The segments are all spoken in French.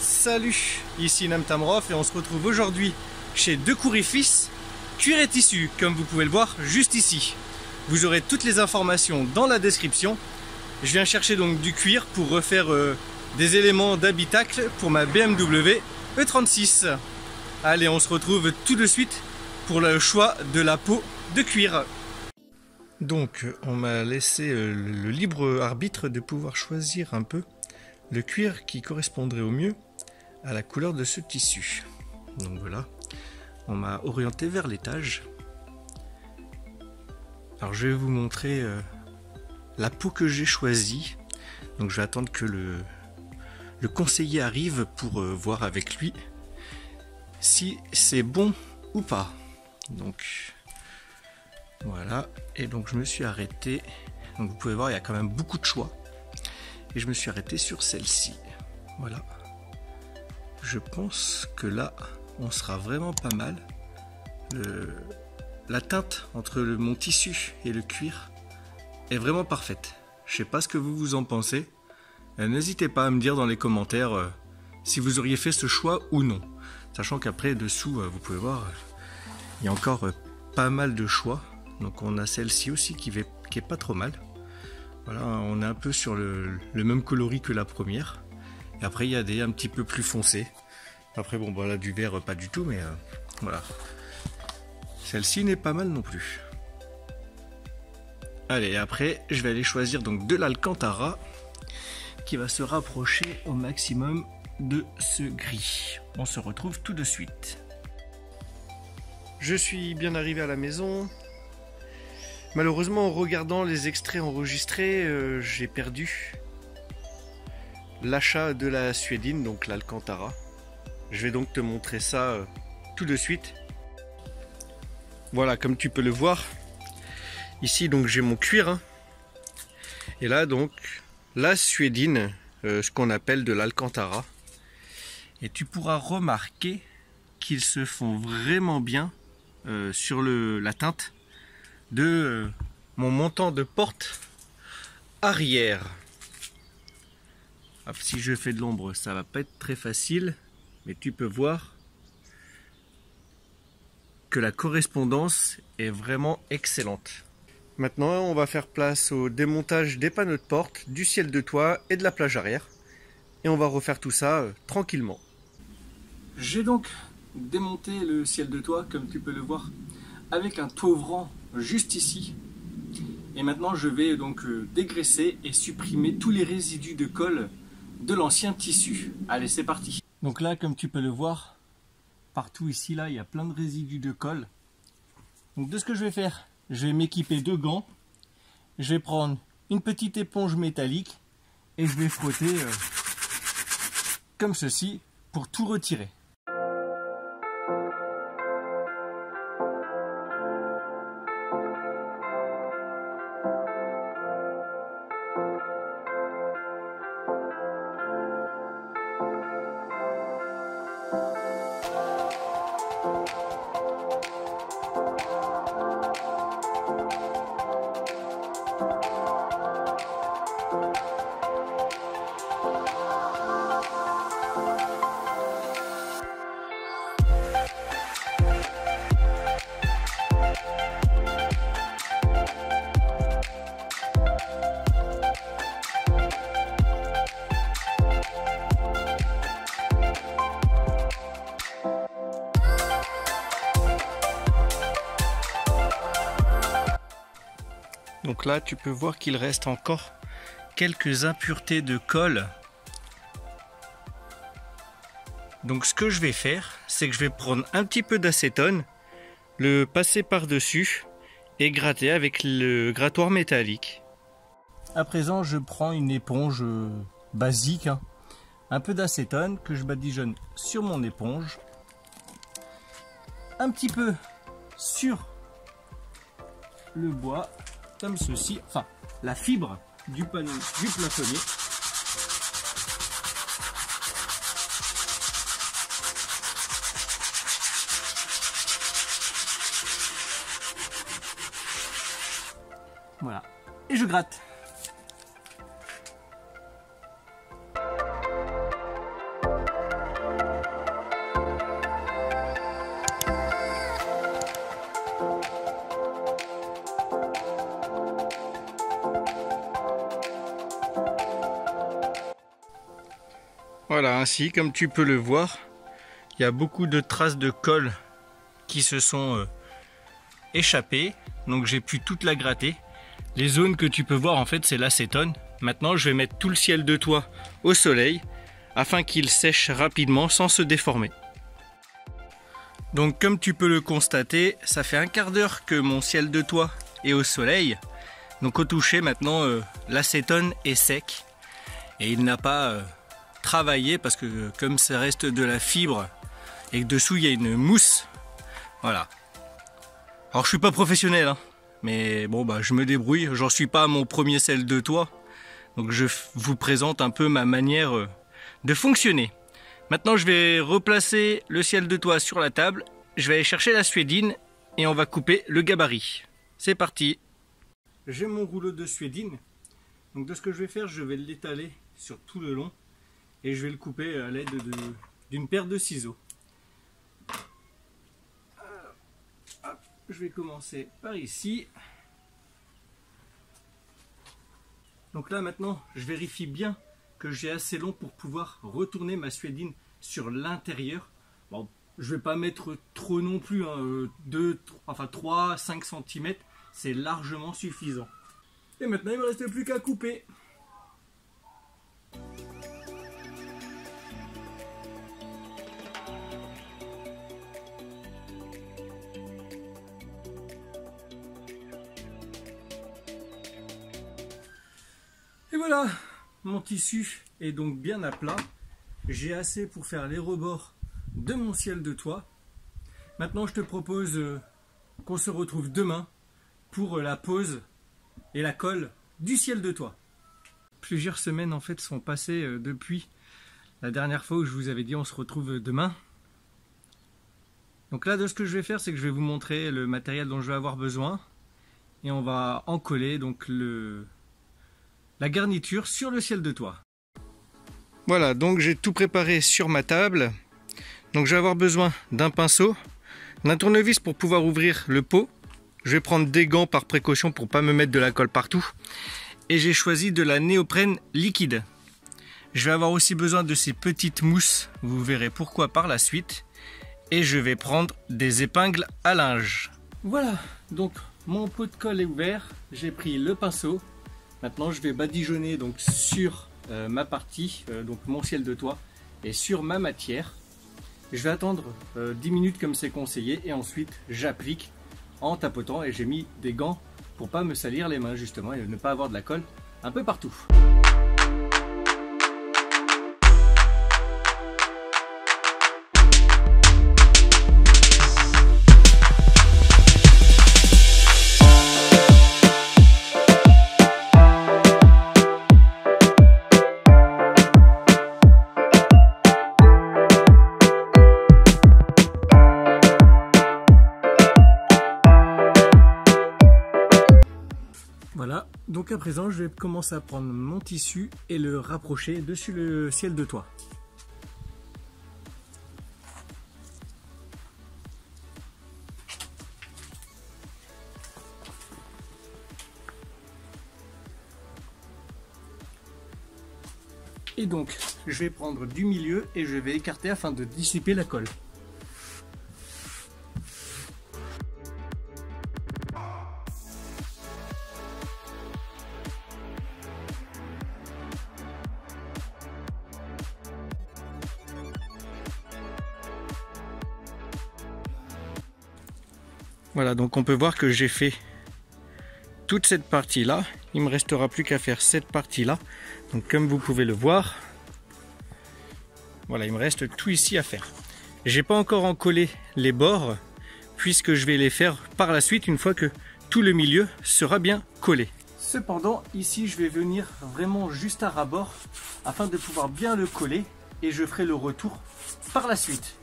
Salut, ici Namtamrof et on se retrouve aujourd'hui chez Decour et Fils, cuir et tissu, comme vous pouvez le voir juste ici. Vous aurez toutes les informations dans la description. Je viens chercher donc du cuir pour refaire des éléments d'habitacle pour ma BMW E36. Allez, on se retrouve tout de suite pour le choix de la peau de cuir. Donc, on m'a laissé le libre arbitre de pouvoir choisir un peu le cuir qui correspondrait au mieux à la couleur de ce tissu. Donc voilà, on m'a orienté vers l'étage. Alors je vais vous montrer la peau que j'ai choisie. Donc je vais attendre que le conseiller arrive pour voir avec lui si c'est bon ou pas. Donc voilà, et donc je me suis arrêté. Donc vous pouvez voir, il y a quand même beaucoup de choix. Et je me suis arrêté sur celle-ci. Voilà. Je pense que là, on sera vraiment pas mal. La teinte entre mon tissu et le cuir est vraiment parfaite. Je sais pas ce que vous en pensez. N'hésitez pas à me dire dans les commentaires si vous auriez fait ce choix ou non. Sachant qu'après, dessous, vous pouvez voir, il y a encore pas mal de choix. Donc on a celle-ci aussi qui est pas trop mal. Voilà, on est un peu sur le même coloris que la première. Et après, il y a des un petit peu plus foncés. Après, bon, voilà, du vert, pas du tout, mais voilà. Celle-ci n'est pas mal non plus. Allez, après, je vais aller choisir donc de l'Alcantara qui va se rapprocher au maximum de ce gris. On se retrouve tout de suite. Je suis bien arrivé à la maison. Malheureusement, en regardant les extraits enregistrés, j'ai perdu l'achat de la suédine, donc l'Alcantara. Je vais donc te montrer ça tout de suite. Voilà, comme tu peux le voir, ici donc j'ai mon cuir, hein. Et là donc la suédine, ce qu'on appelle de l'Alcantara. Et tu pourras remarquer qu'ils se font vraiment bien sur la teinte de mon montant de porte arrière. Alors, si je fais de l'ombre, ça va pas être très facile, mais tu peux voir que la correspondance est vraiment excellente. Maintenant, on va faire place au démontage des panneaux de porte, du ciel de toit et de la plage arrière. Et on va refaire tout ça tranquillement. J'ai donc démonté le ciel de toit, comme tu peux le voir, avec un toit ouvrant juste ici. Et maintenant je vais donc dégraisser et supprimer tous les résidus de colle de l'ancien tissu. Allez, c'est parti. Donc là, comme tu peux le voir, partout ici là il y a plein de résidus de colle. Donc de ce que je vais faire, je vais m'équiper de gants, je vais prendre une petite éponge métallique et je vais frotter comme ceci pour tout retirer. Donc là, tu peux voir qu'il reste encore quelques impuretés de colle. Donc ce que je vais faire, c'est que je vais prendre un petit peu d'acétone, le passer par-dessus et gratter avec le grattoir métallique. À présent, je prends une éponge basique, hein, un peu d'acétone que je badigeonne sur mon éponge, un petit peu sur le bois, comme ceci, enfin la fibre du panneau du plafonnier. Voilà, et je gratte. Voilà, ainsi comme tu peux le voir, il y a beaucoup de traces de colle qui se sont échappées. Donc j'ai pu toute la gratter. Les zones que tu peux voir en fait c'est l'acétone. Maintenant je vais mettre tout le ciel de toit au soleil afin qu'il sèche rapidement sans se déformer. Donc comme tu peux le constater, ça fait un quart d'heure que mon ciel de toit est au soleil. Donc au toucher maintenant l'acétone est sec et il n'a pas travaillé parce que comme ça reste de la fibre et que dessous il y a une mousse. Voilà. Alors je suis pas professionnel hein, mais bon bah je me débrouille, j'en suis pas à mon premier ciel de toit. Donc je vous présente un peu ma manière de fonctionner. Maintenant je vais replacer le ciel de toit sur la table, je vais aller chercher la suédine et on va couper le gabarit. C'est parti. J'ai mon rouleau de suédine. Donc de ce que je vais faire, je vais l'étaler sur tout le long et je vais le couper à l'aide d'une paire de ciseaux. Hop, je vais commencer par ici. Donc là maintenant, je vérifie bien que j'ai assez long pour pouvoir retourner ma suédine sur l'intérieur. Bon, je ne vais pas mettre trop non plus, hein, 3-5 cm, c'est largement suffisant. Et maintenant il ne me reste plus qu'à couper. Et voilà, mon tissu est donc bien à plat. J'ai assez pour faire les rebords de mon ciel de toit. Maintenant, je te propose qu'on se retrouve demain pour la pose et la colle du ciel de toit. Plusieurs semaines en fait sont passées depuis la dernière fois où je vous avais dit on se retrouve demain. Donc là, de ce que je vais faire, c'est que je vais vous montrer le matériel dont je vais avoir besoin et on va en coller donc la garniture sur le ciel de toit. Voilà, donc j'ai tout préparé sur ma table. Donc je vais avoir besoin d'un pinceau, d'un tournevis pour pouvoir ouvrir le pot. Je vais prendre des gants par précaution pour ne pas me mettre de la colle partout. Et j'ai choisi de la néoprène liquide. Je vais avoir aussi besoin de ces petites mousses, vous verrez pourquoi par la suite. Et je vais prendre des épingles à linge. Voilà, donc mon pot de colle est ouvert. J'ai pris le pinceau. Maintenant je vais badigeonner donc sur ma partie, donc mon ciel de toit, et sur ma matière. Je vais attendre 10 minutes comme c'est conseillé et ensuite j'applique en tapotant et j'ai mis des gants pour pas me salir les mains justement et ne pas avoir de la colle un peu partout. Voilà, donc à présent je vais commencer à prendre mon tissu et le rapprocher dessus le ciel de toit. Et donc je vais prendre du milieu et je vais écarter afin de dissiper la colle. Voilà, donc on peut voir que j'ai fait toute cette partie là. Il me restera plus qu'à faire cette partie là. Donc comme vous pouvez le voir, voilà, il me reste tout ici à faire. J'ai pas encore encollé les bords puisque je vais les faire par la suite une fois que tout le milieu sera bien collé. Cependant, ici je vais venir vraiment juste à ras-bord afin de pouvoir bien le coller et je ferai le retour par la suite.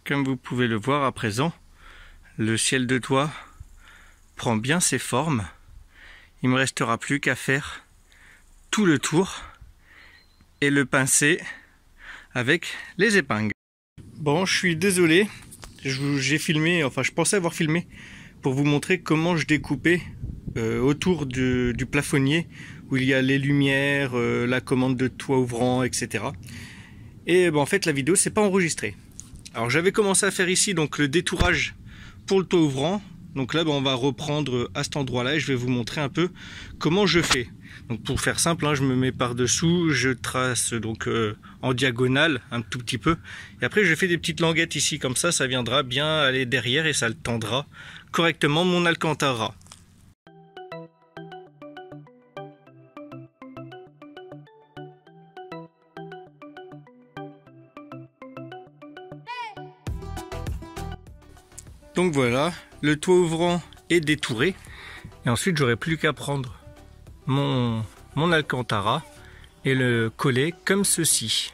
Comme vous pouvez le voir à présent, le ciel de toit prend bien ses formes. Il ne me restera plus qu'à faire tout le tour et le pincer avec les épingles. Bon, je suis désolé, j'ai filmé, enfin je pensais avoir filmé pour vous montrer comment je découpais autour du plafonnier où il y a les lumières, la commande de toit ouvrant, etc. Et en fait la vidéo s'est pas enregistrée. Alors j'avais commencé à faire ici donc le détourage pour le toit ouvrant. Donc là on va reprendre à cet endroit là et je vais vous montrer un peu comment je fais. Donc pour faire simple, je me mets par dessous, je trace donc en diagonale un tout petit peu et après je fais des petites languettes ici comme ça viendra bien aller derrière et ça le tendra correctement mon alcantara. Donc voilà, le toit ouvrant est détouré et ensuite j'aurai plus qu'à prendre mon alcantara et le coller comme ceci.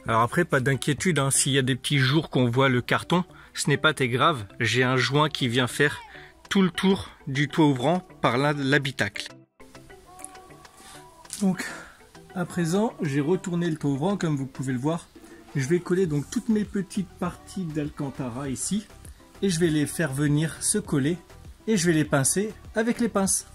Alors après pas d'inquiétude, s'il y a des petits jours qu'on voit le carton, ce n'est pas très grave, j'ai un joint qui vient faire tout le tour du toit ouvrant par l'habitacle. Donc à présent j'ai retourné le toit ouvrant comme vous pouvez le voir. Je vais coller donc toutes mes petites parties d'alcantara ici. Et je vais les faire venir se coller et je vais les pincer avec les pinces.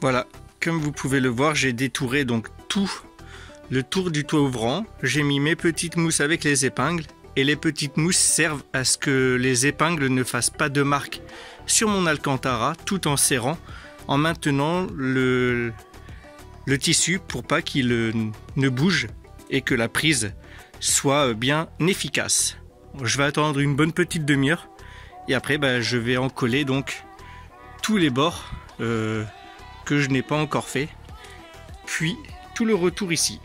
Voilà, comme vous pouvez le voir, j'ai détouré donc tout le tour du toit ouvrant. J'ai mis mes petites mousses avec les épingles et les petites mousses servent à ce que les épingles ne fassent pas de marque sur mon alcantara tout en serrant, en maintenant le tissu pour pas qu'il ne bouge et que la prise soit bien efficace. Je vais attendre une bonne petite demi-heure et après je vais en coller donc tous les bords que je n'ai pas encore fait, puis tout le retour ici.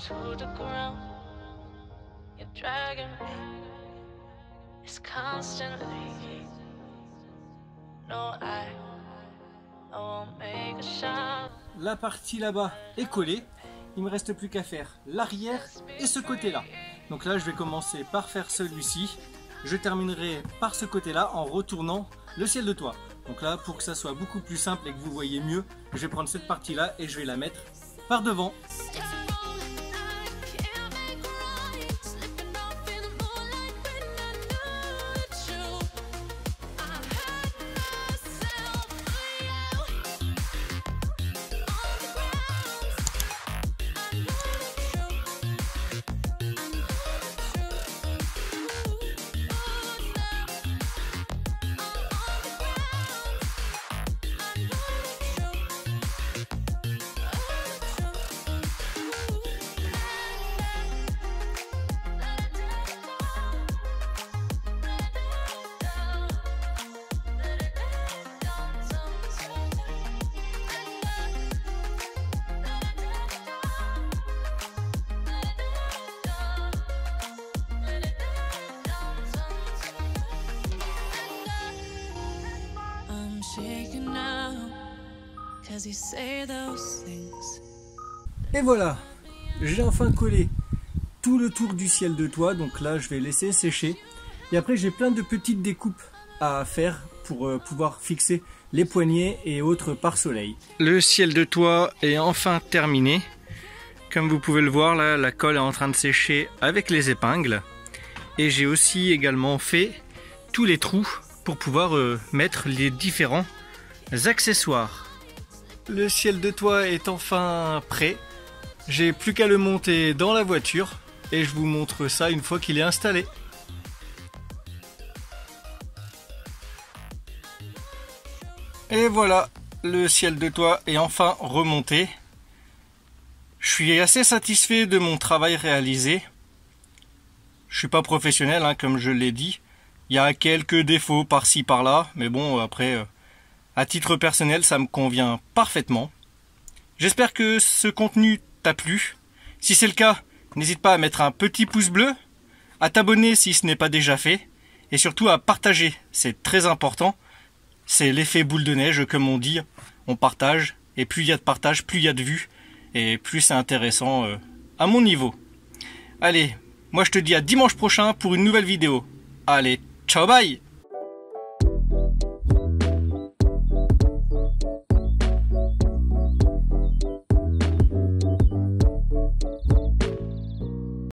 To the ground, you're dragging me. It's constantly. No, I won't make a shot. La partie là-bas est collée. Il me reste plus qu'à faire l'arrière et ce côté-là. Donc là, je vais commencer par faire celui-ci. Je terminerai par ce côté-là en retournant le ciel de toit. Donc là, pour que ça soit beaucoup plus simple et que vous voyez mieux, je vais prendre cette partie-là et je vais la mettre par devant. 'cause you say those things. Et voilà, j'ai enfin collé tout le tour du ciel de toit, donc là je vais laisser sécher. Et après j'ai plein de petites découpes à faire pour pouvoir fixer les poignées et autres pare-soleil. Le ciel de toit est enfin terminé. Comme vous pouvez le voir là, la colle est en train de sécher avec les épingles. Et j'ai aussi également fait tous les trous pour pouvoir mettre les différents accessoires. Le ciel de toit est enfin prêt. J'ai plus qu'à le monter dans la voiture et je vous montre ça une fois qu'il est installé. Et voilà, le ciel de toit est enfin remonté. Je suis assez satisfait de mon travail réalisé. Je suis pas professionnel, hein, comme je l'ai dit. Il y a quelques défauts par-ci par-là, mais bon, après, à titre personnel, ça me convient parfaitement. J'espère que ce contenu t'a plu. Si c'est le cas, n'hésite pas à mettre un petit pouce bleu, à t'abonner si ce n'est pas déjà fait, et surtout à partager, c'est très important. C'est l'effet boule de neige, comme on dit, on partage, et plus il y a de partage, plus il y a de vues, et plus c'est intéressant à mon niveau. Allez, moi je te dis à dimanche prochain pour une nouvelle vidéo. Allez, ciao bye!